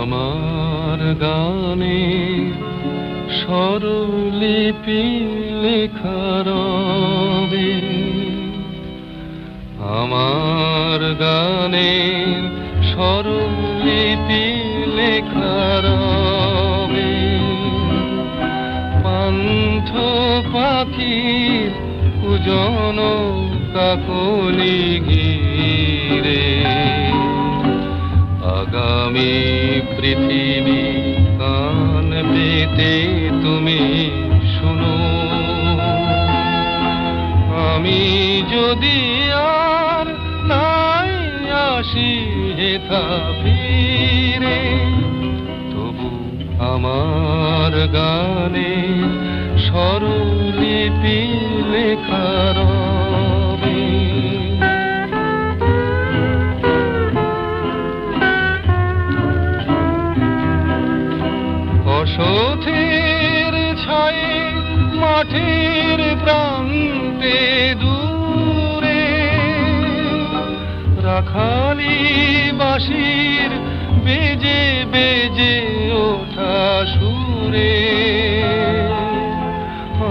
আমার গানে স্বরলিপি লেখা রবে, আমার গানে স্বরলিপি লেখা রবে। পান্থ পাখির কুজন কাকলি ঘিরে আগামী পৃথিবী কান পেতে তুমি শোনো। আমি যদি আর নাই আসি হেথা ফিরে, তবু আমার গানে স্বরলিপি লেখা রবে। অসথের ছায়ে মাঠের প্রান্তে দূরে রাখালি বাঁশির বেজে বেজে ওঠা সুরে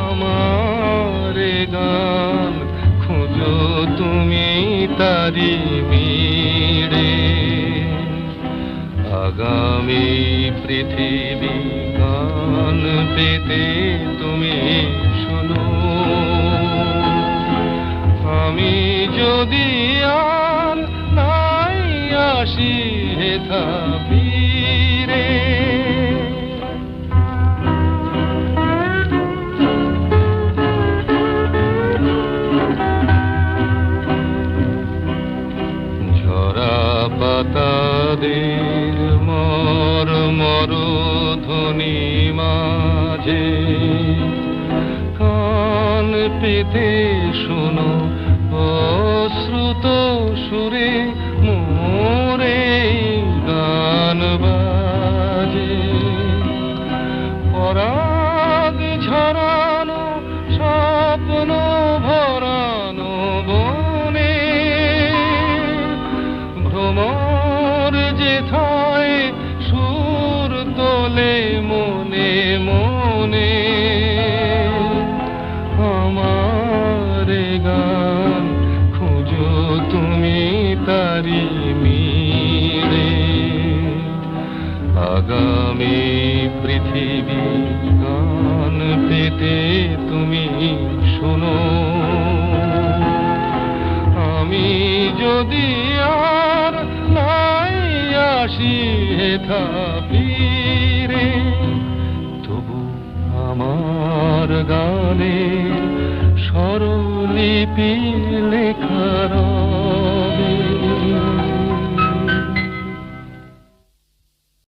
আমার গান খুঁজো তুমি তারি মিড়ে। আগামী পৃথিবী গান পেতে তুমি শোনো। আমি যদি আর নাই আসি হেথা ফিরে, ঝরা পাতাদের মর মর ধ্বনি মাঝে কান পেতে শোনো অশ্রুত সুরে মোরে গান বাজে। পরাগ ঝরানো স্বপ্ন ভরানো বনে ভ্রমর যেথায় সুর তোলে মনে মনে আমার গান খুঁজো তুমি তারি মিরে। আগামী পৃথিবী গান পেতে তুমি শোনো। আমি যদি আর নাই আসি হেথা ফিরে, তবু আমার গানে স্বরলিপি লেখা রবে।